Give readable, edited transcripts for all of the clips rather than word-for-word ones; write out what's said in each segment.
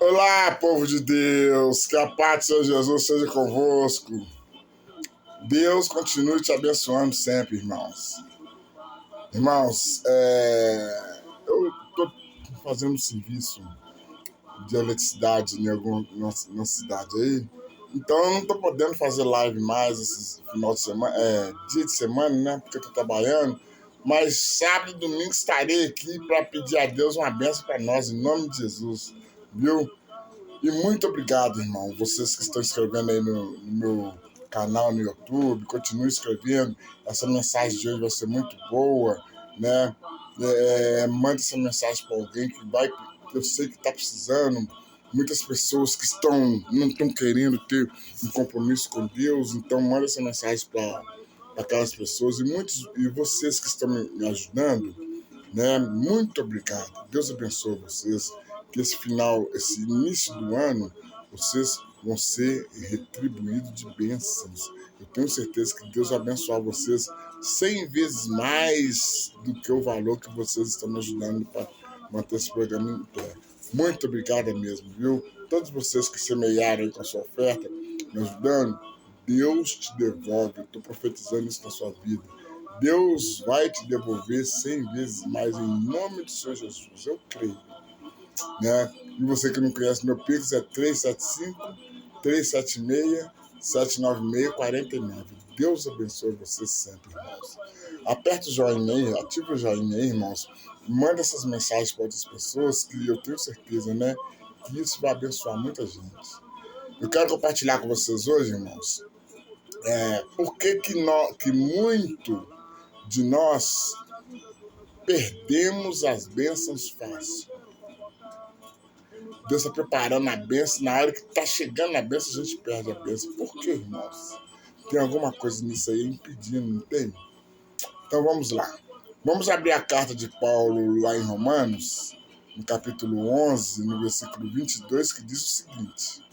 Olá, povo de Deus, que a paz do Senhor Jesus seja convosco. Deus continue te abençoando sempre, irmãos. Irmãos, eu estou fazendo um serviço de eletricidade em alguma cidade aí, então eu não estou podendo fazer live mais esses final de semana, dia de semana, né? Porque eu estou trabalhando. Mas sábado e domingo estarei aqui para pedir a Deus uma bênção para nós, em nome de Jesus, viu? E muito obrigado, irmão. Vocês que estão escrevendo aí no meu canal no YouTube, continue escrevendo. Essa mensagem de hoje vai ser muito boa, né? Manda essa mensagem para alguém que eu sei que está precisando. Muitas pessoas que não estão querendo ter um compromisso com Deus, então manda essa mensagem para aquelas pessoas. E vocês que estão me ajudando, né? Muito obrigado. Deus abençoe vocês. Que esse início do ano, vocês vão ser retribuídos de bênçãos. Eu tenho certeza que Deus vai abençoar vocês 100 vezes mais do que o valor que vocês estão me ajudando para manter esse programa em pé. Muito obrigado mesmo, viu? Todos vocês que semearam aí com a sua oferta, me ajudando, Deus te devolve. Eu estou profetizando isso na sua vida. Deus vai te devolver 100 vezes mais em nome do Senhor Jesus. Eu creio. Né? E você que não conhece, meu Pix é 375-376-796-49. Deus abençoe vocês sempre, irmãos. Aperta o joinha aí, ativa o joinha aí, irmãos. Manda essas mensagens para outras pessoas que eu tenho certeza, né? Que isso vai abençoar muita gente. Eu quero compartilhar com vocês hoje, irmãos, por que muito de nós perdemos as bênçãos fácil. Deus está preparando a bênção, na hora que está chegando a bênção, a gente perde a bênção. Por quê, irmãos? Tem alguma coisa nisso aí impedindo, não tem? Então vamos lá. Vamos abrir a carta de Paulo lá em Romanos, no capítulo 11, no versículo 22, que diz o seguinte: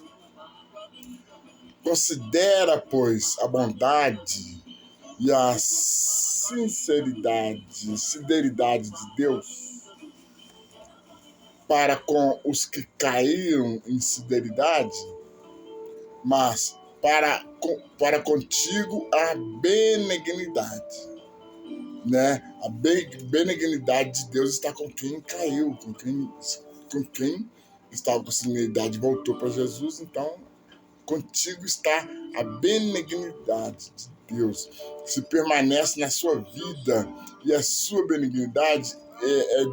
considera, pois, a bondade e a sinceridade de Deus para com os que caíram em sinceridade, mas para contigo a benignidade, né? A benignidade de Deus está com quem caiu, com quem estava com sinceridade e voltou para Jesus. Então, contigo está a benignidade de Deus. Se permanece na sua vida, e a sua benignidade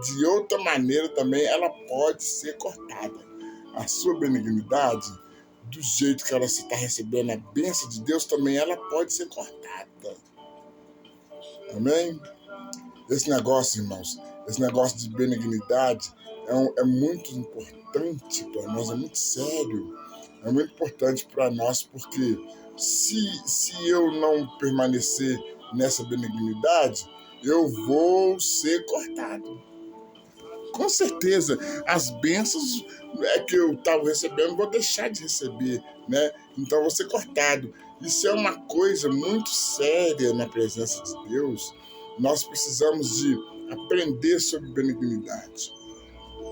de outra maneira também, ela pode ser cortada. A sua benignidade, do jeito que ela está recebendo a bênção de Deus, também ela pode ser cortada. Amém? Esse negócio, irmãos, esse negócio de benignidade é muito importante para nós, é muito sério. É muito importante para nós, porque se eu não permanecer nessa benignidade, eu vou ser cortado. Com certeza, as bênçãos que eu estava recebendo, vou deixar de receber, né? Então, vou ser cortado. Isso é uma coisa muito séria na presença de Deus. Nós precisamos de aprender sobre benignidade.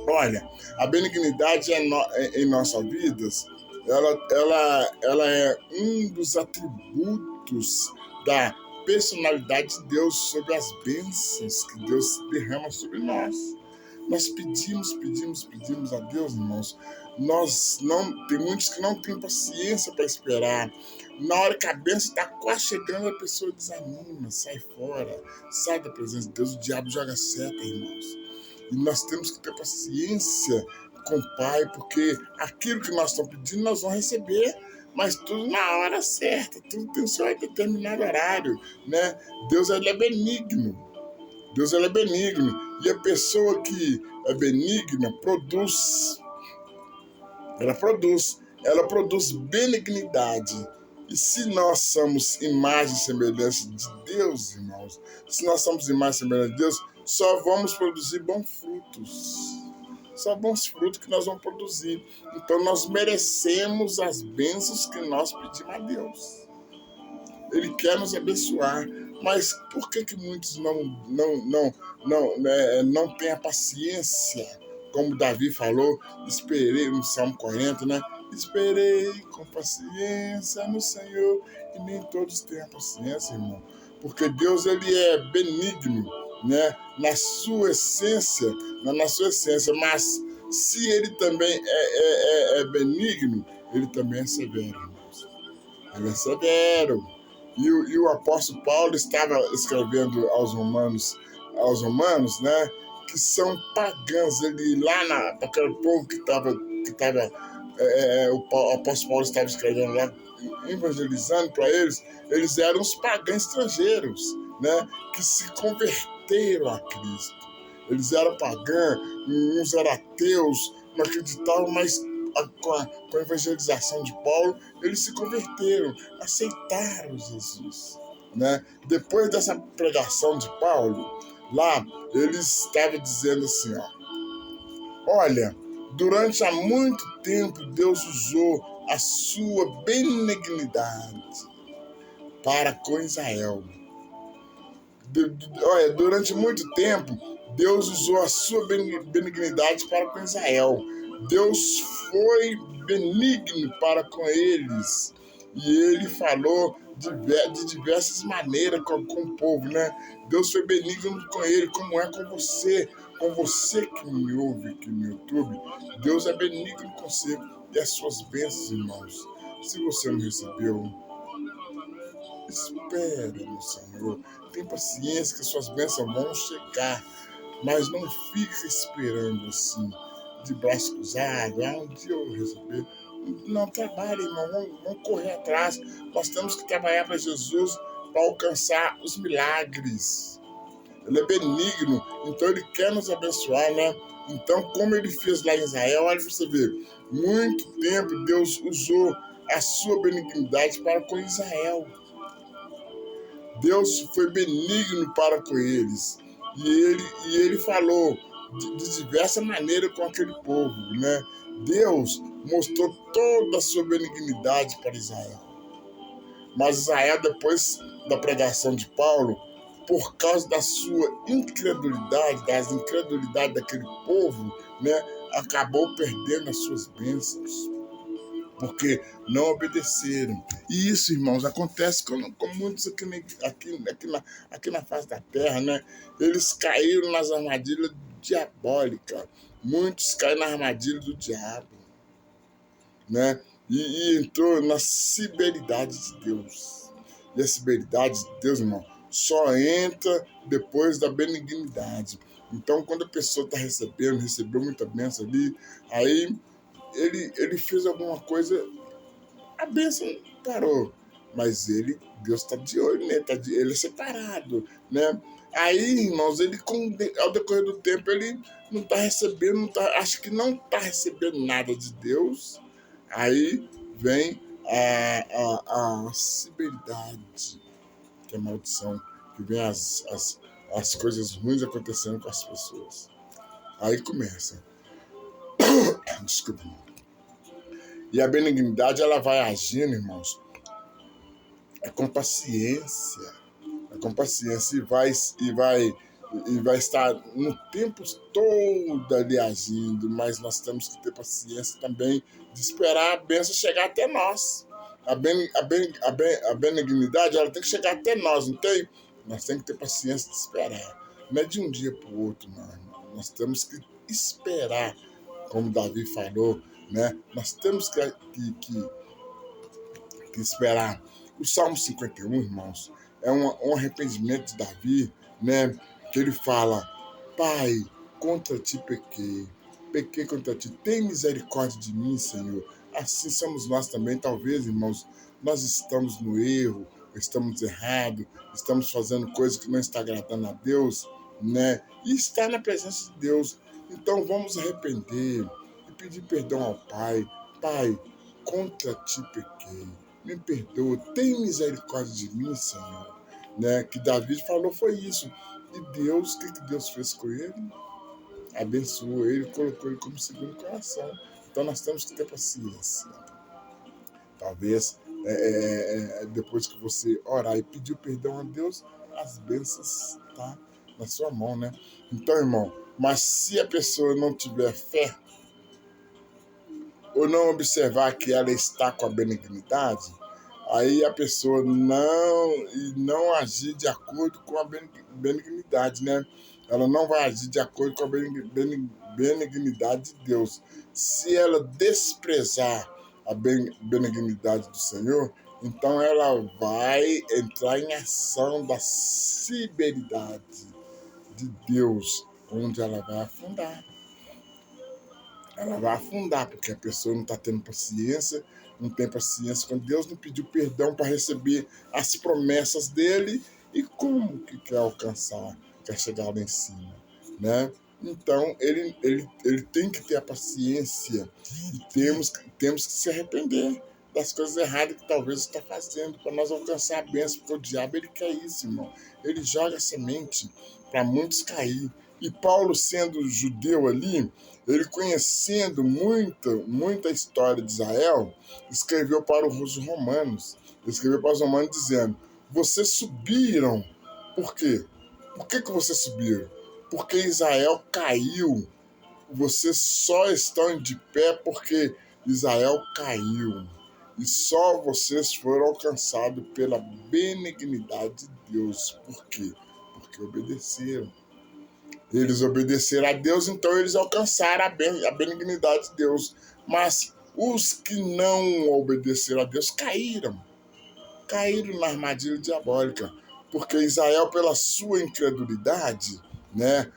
Olha, a benignidade em nossas vidas, ela é um dos atributos da personalidade de Deus sobre as bênçãos que Deus derrama sobre nós. Nós pedimos a Deus, irmãos. Tem muitos que não têm paciência para esperar. Na hora que a bênção está quase chegando, a pessoa desanima, sai fora, sai da presença de Deus. O diabo joga seta, irmãos. E nós temos que ter paciência com o Pai, porque aquilo que nós estamos pedindo, nós vamos receber, mas tudo na hora certa, tudo tem o seu determinado horário, né? Deus, ele é benigno. Deus, ele é benigno. E a pessoa que é benigna ela produz benignidade. E se nós somos imagem e semelhança de Deus, irmãos, se nós somos imagem e semelhança de Deus, só vamos produzir bons frutos. Só bons frutos que nós vamos produzir. Então nós merecemos as bênçãos que nós pedimos a Deus. Ele quer nos abençoar. Mas por que muitos não têm a paciência como Davi falou, esperei no Salmo 40, né? Esperei com paciência no Senhor, e nem todos têm a paciência, irmão. Porque Deus, ele é benigno, né? Na sua essência, mas se ele também é benigno, ele também é severo, irmãos. Ele é severo. E o apóstolo Paulo estava escrevendo aos romanos, né? Que são pagãos, ele lá para aquele povo que estava o apóstolo Paulo estava escrevendo lá, evangelizando para eles eram os pagãos estrangeiros, né? Que se converteram a Cristo. Eles eram pagãos, uns eram ateus, não acreditavam, mas com a evangelização de Paulo, eles se converteram, aceitaram Jesus, né? Depois dessa pregação de Paulo, lá, ele estava dizendo assim, olha, durante há muito tempo Deus usou a sua benignidade para com Israel. Olha, durante muito tempo Deus usou a sua benignidade para com Israel. Deus foi benigno para com eles. E ele falou de diversas maneiras com o povo, né? Deus foi benigno com ele, como é com você que me ouve aqui no YouTube. Deus é benigno com você e as suas bênçãos, irmãos. Se você não recebeu, espera no Senhor. Tem paciência que suas bênçãos vão chegar, mas não fica esperando assim, de braço cruzado, um dia eu vou receber. Não, trabalhe, irmão, vamos correr atrás. Nós temos que trabalhar para Jesus para alcançar os milagres. Ele é benigno, então ele quer nos abençoar, né? Então, como ele fez lá em Israel, olha para você ver, muito tempo Deus usou a sua benignidade para com Israel. Deus foi benigno para com eles. E ele falou de diversas maneiras com aquele povo, né? Deus mostrou toda a sua benignidade para Israel. Mas Israel, depois da pregação de Paulo, por causa da sua incredulidade, das incredulidades daquele povo, né, acabou perdendo as suas bênçãos, porque não obedeceram. E isso, irmãos, acontece com muitos aqui na face da terra, né? Eles caíram nas armadilhas diabólicas. Muitos caíram na armadilha do diabo, né? E entrou na severidade de Deus. E a severidade de Deus, irmão, só entra depois da benignidade. Então, quando a pessoa está recebeu muita bênção ali, aí ele fez alguma coisa, a bênção parou. Mas Deus está de olho, né? Ele é separado, né? Aí, irmãos, ao decorrer do tempo, ele não está recebendo, acho que não está recebendo nada de Deus. Aí vem a severidade, que é a maldição, que vem as coisas ruins acontecendo com as pessoas. Aí começa. Desculpa. E a benignidade, ela vai agindo, irmãos, com paciência. Com paciência e vai estar no tempo todo ali agindo, mas nós temos que ter paciência também de esperar a bênção chegar até nós. A benignidade, ela tem que chegar até nós, não tem? Nós temos que ter paciência de esperar. Não é de um dia para o outro, não. Nós temos que esperar, como Davi falou, né? Nós temos que esperar. O Salmo 51, irmãos, é um arrependimento de Davi, né? Que ele fala: Pai, contra ti pequei contra ti, tem misericórdia de mim, Senhor. Assim somos nós também, talvez, irmãos, nós estamos no erro, estamos errados, estamos fazendo coisas que não está agradando a Deus, né? E está na presença de Deus. Então vamos arrepender e pedir perdão ao Pai. Pai, contra ti pequei, me perdoa, tem misericórdia de mim, Senhor. Né? Que Davi falou foi isso. E Deus, o que Deus fez com ele? Abençoou ele, colocou ele como segundo coração. Então nós temos que ter paciência. Talvez depois que você orar e pedir perdão a Deus, as bênçãos estão na sua mão, né? Então, irmão, Mas se a pessoa não tiver fé, ou não observar que ela está com a benignidade, aí a pessoa não agir de acordo com a benignidade, né? Ela não vai agir de acordo com a benignidade de Deus. Se ela desprezar a benignidade do Senhor, então ela vai entrar em ação da severidade de Deus, onde ela vai afundar. Ela vai afundar, porque a pessoa não está tendo paciência, não tem paciência com Deus, não pediu perdão para receber as promessas dele, e como que quer alcançar, quer chegar lá em cima, né? Então, ele tem que ter a paciência, e temos que se arrepender das coisas erradas que talvez está fazendo, para nós alcançar a bênção, porque o diabo, ele quer isso, irmão. Ele joga a semente para muitos cair. E Paulo, sendo judeu ali, ele conhecendo muita história de Israel, escreveu para os romanos. Ele escreveu para os romanos dizendo: vocês subiram. Por quê? Por que vocês subiram? Porque Israel caiu. Vocês só estão de pé porque Israel caiu. E só vocês foram alcançados pela benignidade de Deus. Por quê? Porque obedeceram. Eles obedeceram a Deus, então eles alcançaram a benignidade de Deus. Mas os que não obedeceram a Deus caíram na armadilha diabólica. Porque Israel, pela sua incredulidade, né,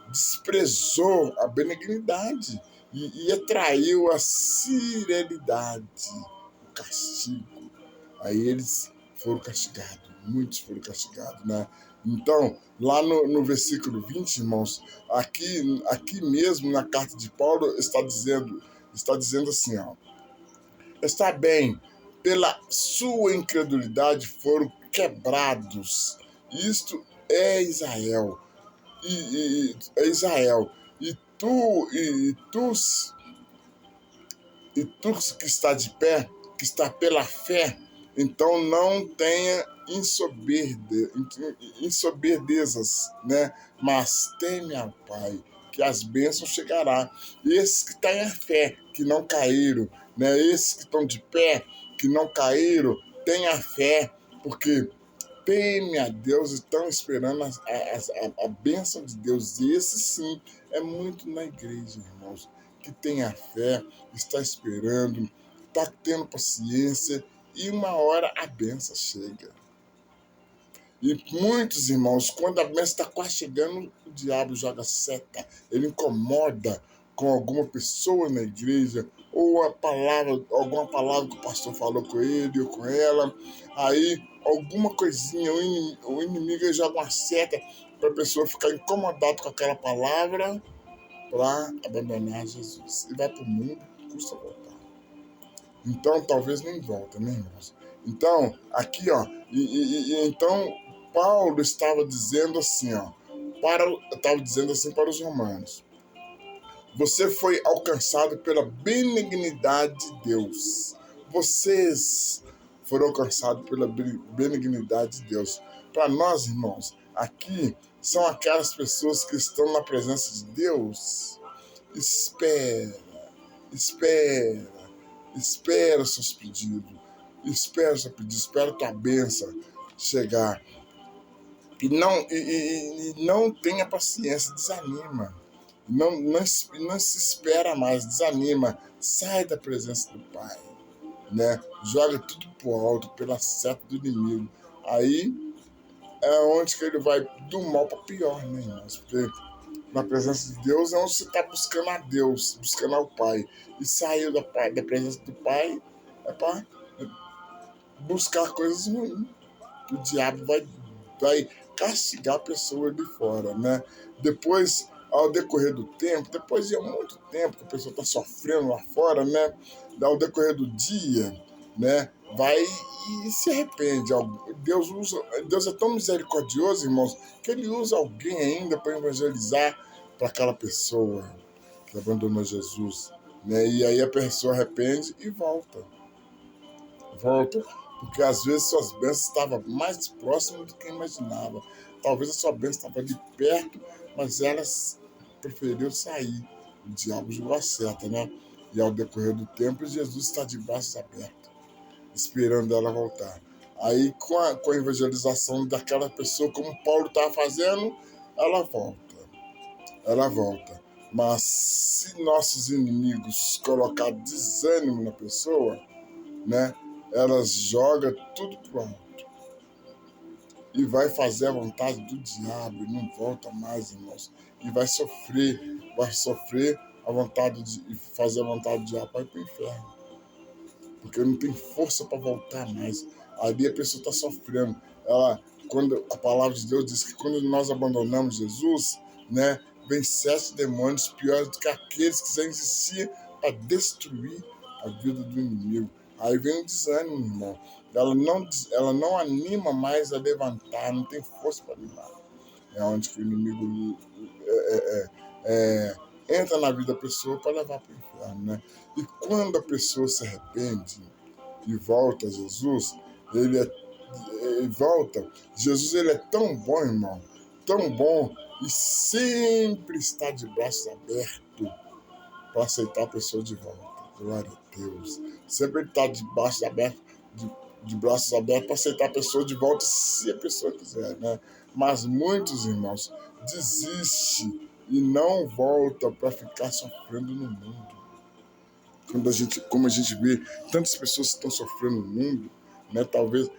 desprezou a benignidade e atraiu a serenidade, o castigo. Aí eles foram castigados, muitos foram castigados, né? Então, lá no versículo 20, irmãos, aqui mesmo na carta de Paulo está dizendo assim, ó: está bem, pela sua incredulidade foram quebrados. Isto é Israel. É Israel. E tu que está de pé, que está pela fé, então não tenha insoberbezas, né? Mas teme ao Pai, que as bênçãos chegarão. Esses que têm a fé, que não caíram, né? Esses que estão de pé, que não caíram, têm a fé, porque teme a Deus e estão esperando a bênção de Deus. E esse sim é muito na igreja, irmãos, que tem a fé, está esperando, está tendo paciência, e uma hora a bênção chega. E muitos irmãos, quando a bênção está quase chegando, o diabo joga seta, ele incomoda com alguma pessoa na igreja, ou alguma palavra que o pastor falou com ele ou com ela, aí alguma coisinha, o inimigo joga uma seta para a pessoa ficar incomodada com aquela palavra, para abandonar Jesus. E vai para o mundo, custa voltar. Então, talvez nem volta, né, irmãos? Então, aqui, ó, então Paulo estava dizendo assim, ó, para os romanos: você foi alcançado pela benignidade de Deus. Vocês foram alcançados pela benignidade de Deus. Para nós, irmãos, aqui são aquelas pessoas que estão na presença de Deus. Espera os seus pedidos. Espera a tua bênção chegar. E não tenha paciência, desanima. Não se espera mais, desanima. Sai da presença do Pai, né? Joga tudo pro alto, pela seta do inimigo. Aí é onde que ele vai do mal para pior, né, irmãos? Porque na presença de Deus é onde você está buscando a Deus, buscando ao Pai. E saiu da presença do Pai é para buscar coisas ruins. O diabo vai castigar a pessoa de fora, né? Depois, ao decorrer do tempo, depois de muito tempo que a pessoa está sofrendo lá fora, né? Ao decorrer do dia, né? Vai e se arrepende. Deus é tão misericordioso, irmãos, que ele usa alguém ainda para evangelizar para aquela pessoa que abandonou Jesus, né? E aí a pessoa arrepende e volta, porque às vezes suas bênçãos estavam mais próximas do que imaginava. Talvez a sua bênção estava ali perto, mas elas preferiram sair. O diabo jogou a seta, né? E ao decorrer do tempo, Jesus está de braços abertos, esperando ela voltar. Aí, com a evangelização daquela pessoa, como Paulo estava fazendo, ela volta. Ela volta. Mas se nossos inimigos colocar desânimo na pessoa, né, elas jogam tudo pro alto e vai fazer a vontade do diabo e não volta mais, irmãos. E vai sofrer a vontade de fazer a vontade do diabo, vai para o inferno. Porque não tem força para voltar mais. Ali a pessoa está sofrendo. Quando a palavra de Deus diz que quando nós abandonamos Jesus, né, vem 7 demônios piores do que aqueles que já existiam para destruir a vida do inimigo. Aí vem o desânimo, irmão. Ela não anima mais a levantar, não tem força para animar. É onde que o inimigo entra na vida da pessoa para levar para o inferno, né? E quando a pessoa se arrepende e volta a Jesus, Jesus ele é tão bom, irmão, tão bom, e sempre está de braços abertos para aceitar a pessoa de volta. Glória a Deus. Sempre ele está de braços abertos para aceitar a pessoa de volta, se a pessoa quiser, né? Mas muitos, irmãos, desistem e não voltam para ficar sofrendo no mundo. Como a gente vê, tantas pessoas que estão sofrendo no mundo, né? Talvez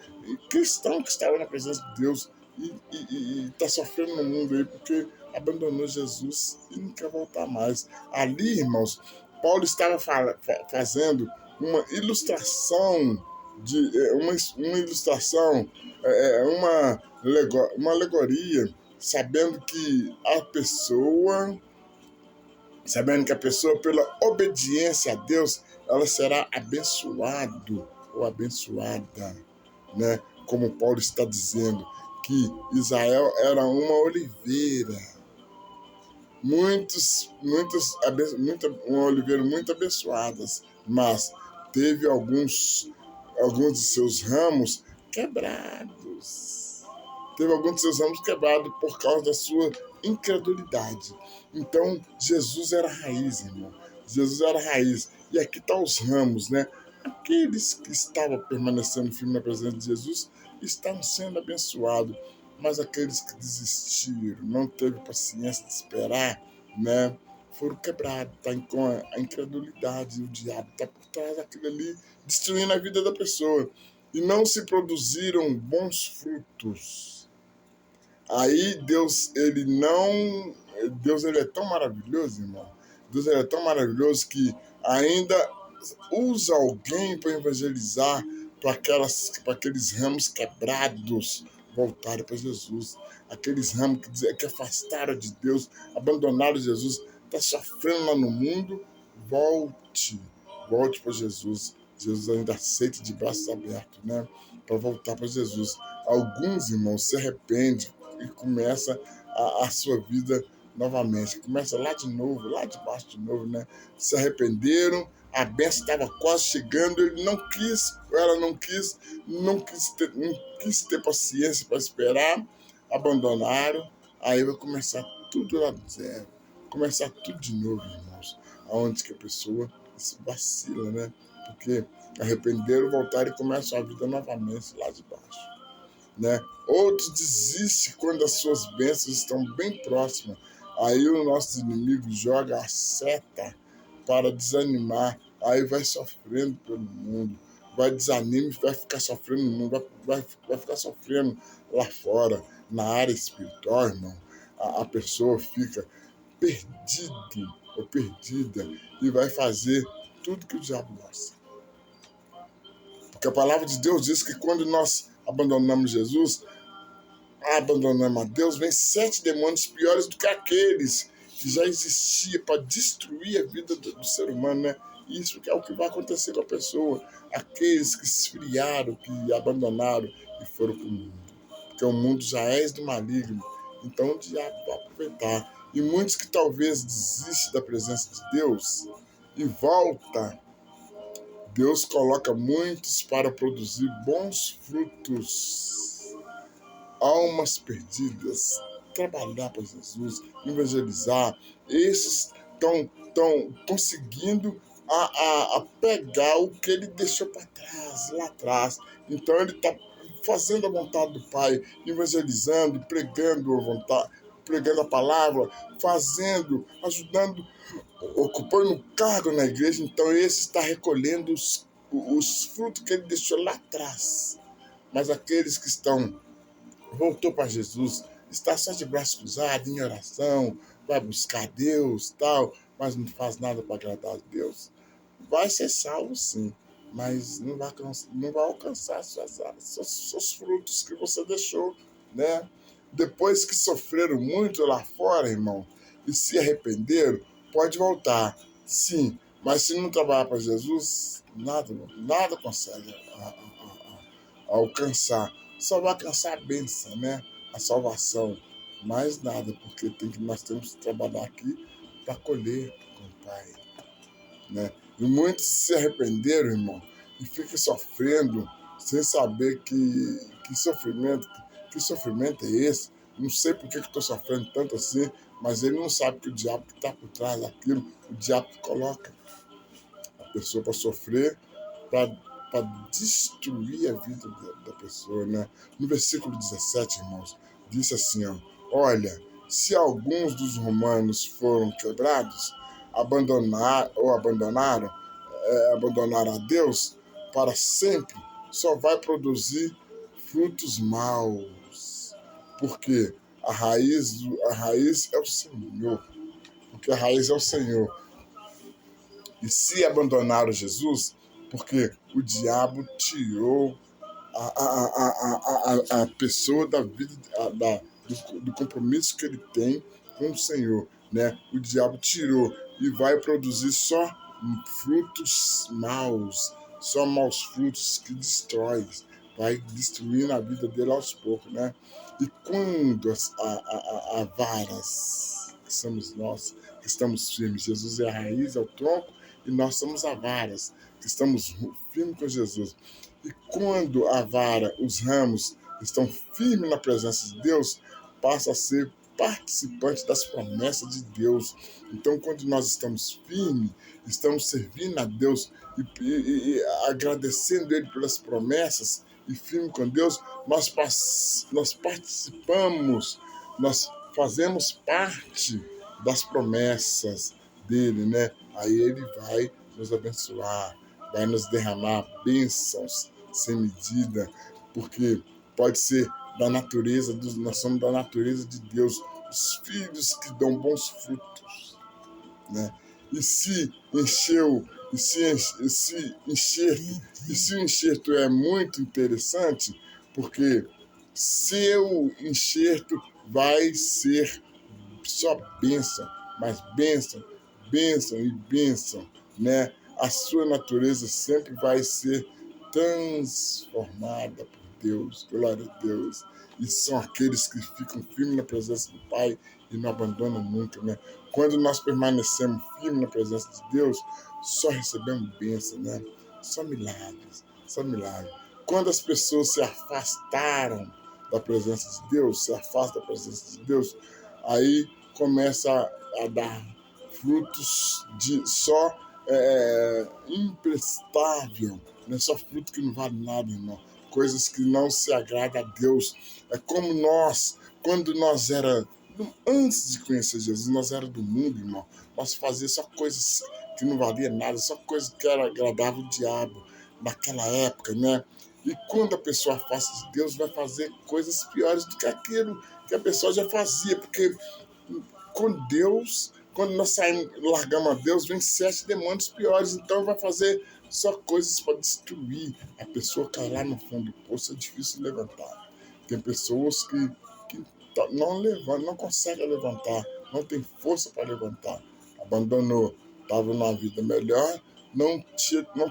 cristão que estava na presença de Deus e está sofrendo no mundo aí porque abandonou Jesus e não quer voltar mais. Ali, irmãos, Paulo estava fazendo uma ilustração uma alegoria, sabendo que a pessoa, pela obediência a Deus, ela será abençoado ou abençoada, né? Como Paulo está dizendo, que Israel era uma oliveira, uma oliveira muito abençoadas, mas teve alguns de seus ramos quebrados. Por causa da sua incredulidade. Então, Jesus era a raiz, irmão. Jesus era a raiz. E aqui estão os ramos, né? Aqueles que estavam permanecendo firmes na presença de Jesus estavam sendo abençoados. Mas aqueles que desistiram, não teve paciência de esperar, né? Foram quebrados, tá? Com a incredulidade, o diabo está por trás daquilo ali, destruindo a vida da pessoa. E não se produziram bons frutos. Aí Deus ele é tão maravilhoso, irmão. Deus ele é tão maravilhoso que ainda usa alguém para evangelizar para aqueles ramos quebrados voltarem para Jesus. Aqueles ramos que afastaram de Deus, abandonaram Jesus, está sofrendo lá no mundo, volte para Jesus. Jesus ainda aceita de braços abertos, né? Para voltar para Jesus. Alguns, irmãos, se arrependem e começa a sua vida novamente. Começa lá de novo, lá de baixo de novo, né? Se arrependeram, a bênção estava quase chegando, ela não quis ter paciência para esperar, abandonaram, aí vai começar tudo lá do zero. Começar tudo de novo, irmãos. Aonde que a pessoa se vacila, né? Porque arrependeram, voltaram e começam a vida novamente lá de baixo. Né? Outros desistem quando as suas bênçãos estão bem próximas. Aí o nosso inimigo joga a seta para desanimar. Aí vai sofrendo pelo mundo. Vai desanimar e vai ficar sofrendo no mundo. Vai ficar sofrendo lá fora, na área espiritual, irmão. A pessoa fica perdido ou perdida e vai fazer tudo que o diabo gosta. Porque a palavra de Deus diz que quando nós abandonamos Jesus, abandonamos a Deus, vem 7 demônios piores do que aqueles que já existiam para destruir a vida do ser humano, né? Isso é o que vai acontecer com a pessoa. Aqueles que esfriaram, que abandonaram e foram para o mundo. Porque o mundo já é do maligno. Então o diabo vai aproveitar. E muitos que talvez desistem da presença de Deus e voltam, Deus coloca muitos para produzir bons frutos. Almas perdidas trabalhar para Jesus, evangelizar. Esses estão conseguindo a pegar o que ele deixou para trás, lá atrás. Então ele está fazendo a vontade do Pai, evangelizando, pregando a vontade, pregando a palavra, fazendo, ajudando, ocupando um cargo na igreja. Então esse está recolhendo os frutos que ele deixou lá atrás. Mas aqueles que voltou para Jesus, está só de braços cruzados, em oração, vai buscar Deus, tal, mas não faz nada para agradar a Deus, vai ser salvo sim, mas não vai alcançar seus frutos que você deixou, né? Depois que sofreram muito lá fora, irmão, e se arrependeram, pode voltar, sim, mas se não trabalhar para Jesus, nada consegue alcançar. Só vai alcançar a bênção, né? A salvação. Mais nada, porque nós temos que trabalhar aqui para colher com o Pai, né? E muitos se arrependeram, irmão, e ficam sofrendo sem saber que sofrimento é esse. Não sei por que estou sofrendo tanto assim, mas ele não sabe que o diabo que está por trás daquilo, o diabo que coloca a pessoa para sofrer, para destruir a vida da pessoa, né? No versículo 17, irmãos, disse assim, ó, olha, se alguns dos romanos foram quebrados, abandonaram a Deus para sempre, só vai produzir frutos maus, porque a raiz é o Senhor, porque a raiz é o Senhor. E se abandonaram Jesus, porque o diabo tirou a pessoa da vida, do compromisso que ele tem com o Senhor, né? O diabo tirou e vai produzir só frutos maus, só maus frutos que destrói, vai destruindo a vida dele aos poucos, né? E quando a varas, que somos nós, que estamos firmes, Jesus é a raiz, é o tronco, e nós somos a varas, que estamos firmes com Jesus. E quando a vara, os ramos, estão firmes na presença de Deus, passa a ser participante das promessas de Deus. Então, quando nós estamos firmes, estamos servindo a Deus e agradecendo Ele pelas promessas e firme com Deus, nós participamos, nós fazemos parte das promessas dele, né? Aí ele vai nos abençoar, vai nos derramar bênçãos sem medida, porque pode ser da natureza, nós somos da natureza de Deus, os filhos que dão bons frutos, né? E se encheu, e se o enxerto é muito interessante, porque seu enxerto vai ser só bênção, mas bênção, bênção e bênção, né? A sua natureza sempre vai ser transformada por Deus, glória a Deus. E são aqueles que ficam firmes na presença do Pai e não abandonam nunca, né? Quando nós permanecemos firmes na presença de Deus, só recebemos bênção, né? Só milagres, só milagres. Quando as pessoas se afastaram da presença de Deus, se afastam da presença de Deus, aí começa a dar frutos de só imprestável, né? Só fruto que não vale nada, irmão. Coisas que não se agradam a Deus. É como nós, quando nós era antes de conhecer Jesus, nós era do mundo, irmão. Nós fazíamos só coisas que não valia nada, só coisas que era agradável ao diabo naquela época, né? E quando a pessoa afasta de Deus, vai fazer coisas piores do que aquilo que a pessoa já fazia, porque com Deus, quando nós largamos a Deus, vem 7 demônios piores, então vai fazer só coisas para destruir. A pessoa cai lá no fundo do poço, é difícil levantar. Tem pessoas que não levantam, não conseguem levantar, não tem força para levantar. Abandonou, estava numa vida melhor, não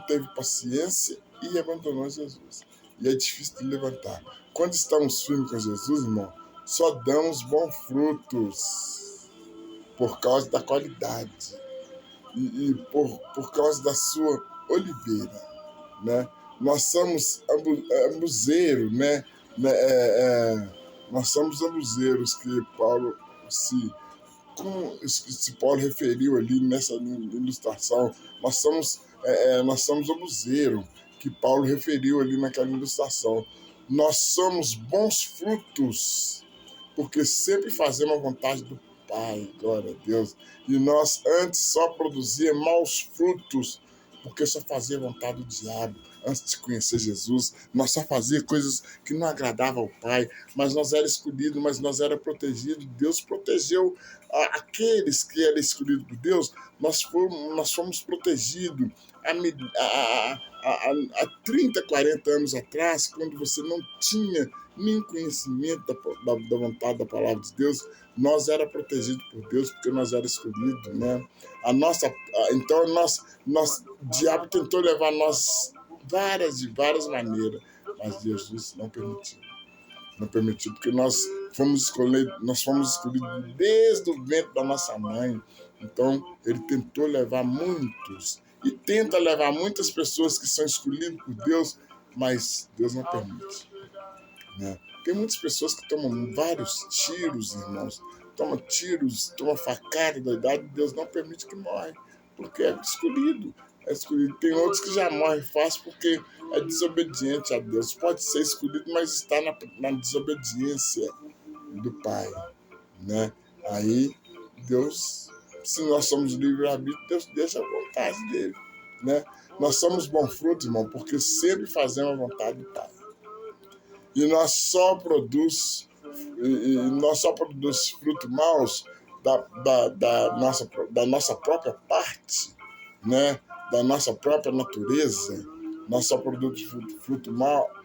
teve paciência e abandonou Jesus. E é difícil de levantar. Quando estamos firmes com Jesus, irmão, só damos bons frutos por causa da qualidade e por causa da sua oliveira, né? Nós somos ambuzeiros, né? nós somos abuseiros que Paulo se Paulo referiu ali nessa ilustração. Nós somos abuseiro que Paulo referiu ali naquela ilustração. Nós somos bons frutos, porque sempre fazemos a vontade do Pai, glória a Deus. E nós antes só produzíamos maus frutos, porque só fazia a vontade do diabo. Antes de conhecer Jesus, nós só fazia coisas que não agradavam ao Pai, mas nós era escolhido, mas nós era protegido. Deus protegeu aqueles que eram escolhidos por Deus. Nós fomos protegidos há 30, 40 anos atrás, quando você não tinha nem conhecimento da vontade da palavra de Deus. Nós era protegidos por Deus porque nós era escolhidos, né? Então o diabo tentou levar nós de várias maneiras, mas Jesus não permitiu. Não permitiu, porque nós fomos escolhidos desde o ventre da nossa mãe. Então, ele tentou levar muitos, e tenta levar muitas pessoas que são escolhidas por Deus, mas Deus não permite, né? Tem muitas pessoas que tomam vários tiros, irmãos, tomam facada da idade, Deus não permite que morre, porque é escolhido. Tem outros que já morrem fácil porque é desobediente a Deus. Pode ser escolhido, mas está na desobediência do Pai, né? Aí Deus, se nós somos livre-arbítrio, Deus deixa a vontade dele, né? Nós somos bom fruto, irmão, porque sempre fazemos a vontade do Pai. E nós só produzimos frutos maus da nossa própria parte, né? Da nossa própria natureza. Nós só produzimos frutos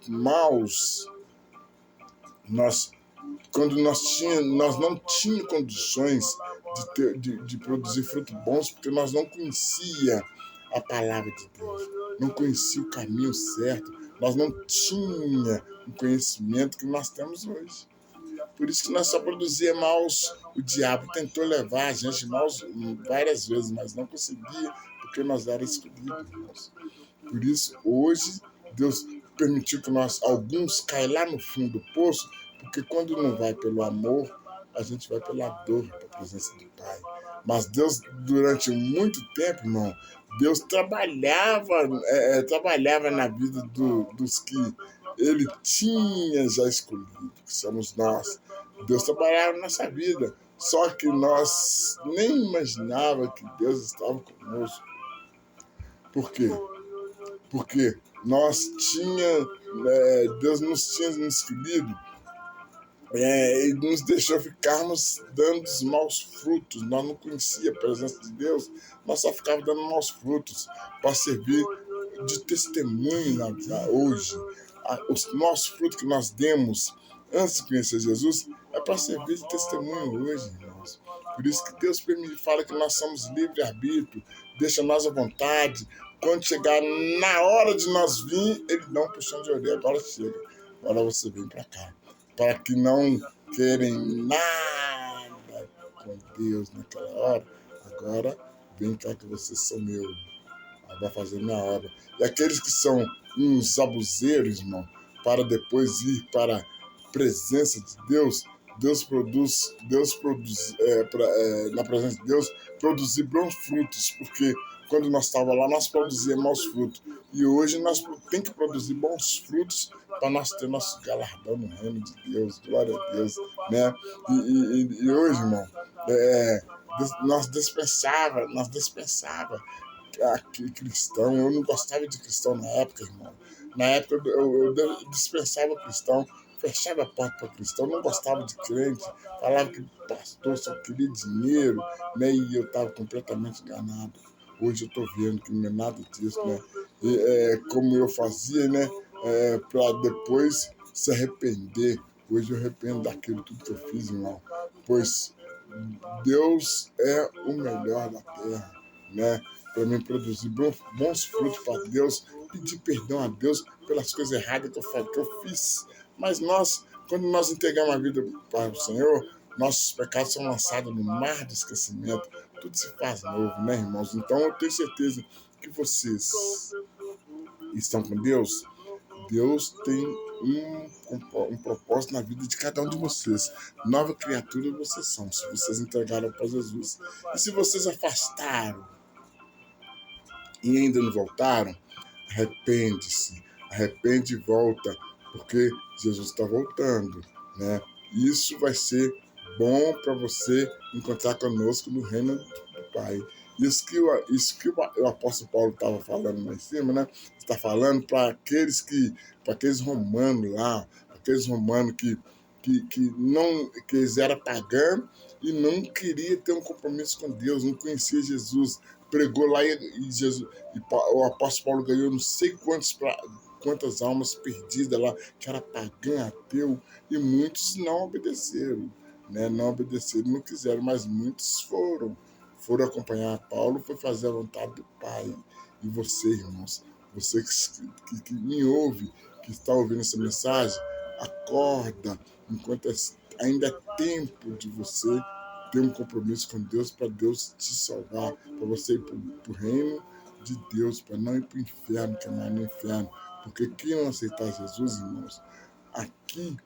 maus quando nós não tínhamos condições de produzir frutos bons, porque nós não conhecia a palavra de Deus, não conhecia o caminho certo, nós não tínhamos o conhecimento que nós temos hoje. Por isso que nós só produzíamos maus. O diabo tentou levar a gente maus várias vezes, mas não conseguia, porque nós éramos escolhidos, irmãos. Por isso, hoje, Deus permitiu que alguns caiam lá no fundo do poço, porque quando não vai pelo amor, a gente vai pela dor, para a presença do Pai. Mas Deus, durante muito tempo, irmão, Deus trabalhava na vida dos que Ele tinha já escolhido, que somos nós. Deus trabalhava na nossa vida, só que nós nem imaginava que Deus estava conosco. Por quê? Porque Deus nos tinha escolhido e nos deixou ficarmos dando os maus frutos. Nós não conhecíamos a presença de Deus, nós só ficávamos dando maus frutos para servir de testemunho hoje. Os nossos frutos que nós demos antes de conhecer Jesus é para servir de testemunho hoje, irmãos. Por isso que Deus fala que nós somos livre-arbítrio, deixa nós à vontade. Quando chegar na hora de nós vir, Ele dá um puxão de orelha. Agora chega, agora você vem para cá. Para que não querem nada com Deus naquela hora, agora vem cá que vocês são meus. Vai fazer minha obra. E aqueles que são uns abuseiros, irmão, para depois ir para a presença de Deus, na presença de Deus, produzir bons frutos, porque quando nós estávamos lá, nós produzíamos maus frutos. E hoje nós temos que produzir bons frutos para nós ter nosso galardão no reino de Deus. Glória a Deus, né? E hoje, irmão, nós dispensava cristão. Eu não gostava de cristão na época, irmão. Na época eu dispensava cristão, fechava a porta para cristão, não gostava de crente, falava que pastor só queria dinheiro, né? E eu estava completamente enganado. Hoje eu estou vendo que não é nada disso, né? Como eu fazia, né? Para depois se arrepender. Hoje eu arrependo daquilo tudo que eu fiz, irmão. Pois Deus é o melhor da terra, né? Para mim produzir bons frutos para Deus, pedir perdão a Deus pelas coisas erradas que eu fiz. Mas quando nós entregamos a vida para o Senhor, nossos pecados são lançados no mar do esquecimento. Tudo se faz novo, né, irmãos? Então eu tenho certeza que vocês estão com Deus. Deus tem um propósito na vida de cada um de vocês. Nova criatura vocês são, se vocês entregaram para Jesus. E se vocês afastaram e ainda não voltaram, arrepende-se, arrepende e volta, porque Jesus está voltando, né? Isso vai ser bom para você encontrar conosco no reino do Pai. Isso que o apóstolo Paulo estava falando lá em cima, né? Está falando para aqueles romanos lá, aqueles romanos que não, que eles eram pagãos e não queria ter um compromisso com Deus, não conhecia Jesus, pregou lá e Jesus, e o apóstolo Paulo ganhou não sei quantas almas perdidas lá, que era pagã, ateu, e muitos não obedeceram, né? Não obedeceram, não quiseram, mas muitos foram acompanhar Paulo, foi fazer a vontade do Pai. E você, irmãos, você que me ouve, que está ouvindo essa mensagem, acorda, enquanto ainda é tempo de você ter um compromisso com Deus, para Deus te salvar, para você ir para o reino de Deus, para não ir para o inferno, queimar no inferno. Porque quem não aceitar Jesus, irmãos, aqui,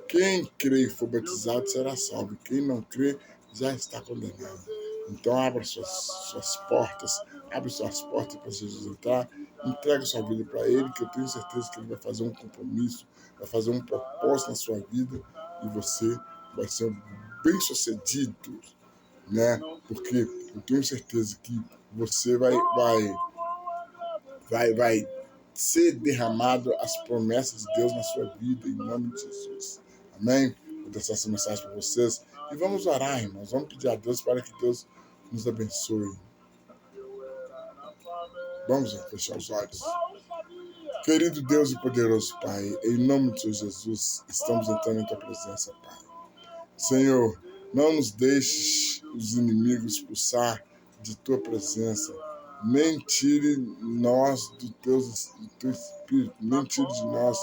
quem crê e for batizado será salvo. Quem não crê já está condenado. Então abra suas portas, abre suas portas para Jesus entrar, entrega sua vida para Ele, que eu tenho certeza que Ele vai fazer um compromisso, vai fazer um propósito na sua vida e você vai ser bem-sucedido, né? Porque eu tenho certeza que você vai ser derramado as promessas de Deus na sua vida, em nome de Jesus. Amém? Vou deixar essa mensagem para vocês. E vamos orar, irmãos. Vamos pedir a Deus para que Deus nos abençoe. Vamos fechar os olhos. Querido Deus e poderoso Pai, em nome de Jesus, estamos entrando em Tua presença, Pai. Senhor, não nos deixes os inimigos expulsar de Tua presença, nem tire nós do Teu Espírito, nem tire de nós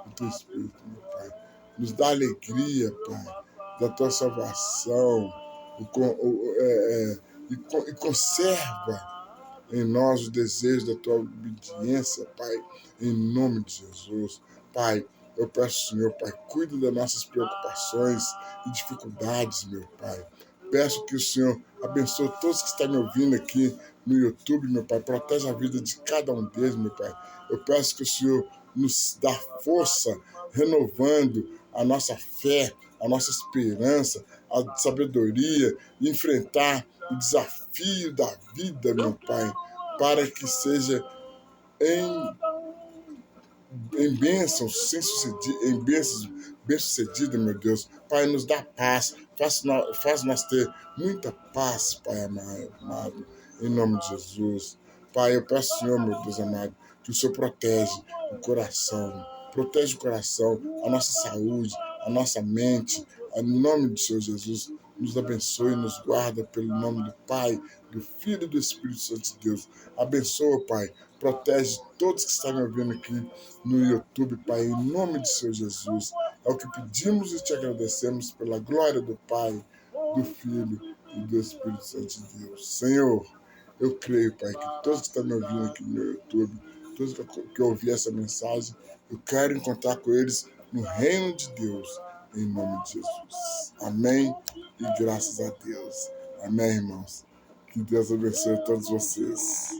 do Teu Espírito, meu Pai. Nos dá alegria, Pai, da Tua salvação, e conserva em nós o desejo da Tua obediência, Pai, em nome de Jesus. Pai, eu peço, Senhor, Pai, cuida das nossas preocupações e dificuldades, meu Pai. Peço que o Senhor abençoe todos que estão me ouvindo aqui no YouTube, meu Pai. Protege a vida de cada um deles, meu Pai. Eu peço que o Senhor nos dá força, renovando a nossa fé, a nossa esperança, a sabedoria, e enfrentar o desafio da vida, meu Pai, para que seja em bênçãos, bem-sucedida, meu Deus. Pai, nos dá paz, faz nós ter muita paz, Pai amado, em nome de Jesus. Pai, eu peço, Senhor, meu Deus amado, que o Senhor protege o coração, a nossa saúde, a nossa mente, em nome do Senhor Jesus. Nos abençoe, nos guarda pelo nome do Pai, do Filho e do Espírito Santo de Deus. Abençoa, Pai, protege todos que estão me ouvindo aqui no YouTube, Pai, em nome de Senhor Jesus. É o que pedimos e te agradecemos pela glória do Pai, do Filho e do Espírito Santo de Deus. Senhor, eu creio, Pai, que todos que estão me ouvindo aqui no YouTube, todos que ouviram essa mensagem, eu quero encontrar com eles no reino de Deus, em nome de Jesus. Amém e graças a Deus. Amém, irmãos. Que Deus abençoe todos vocês.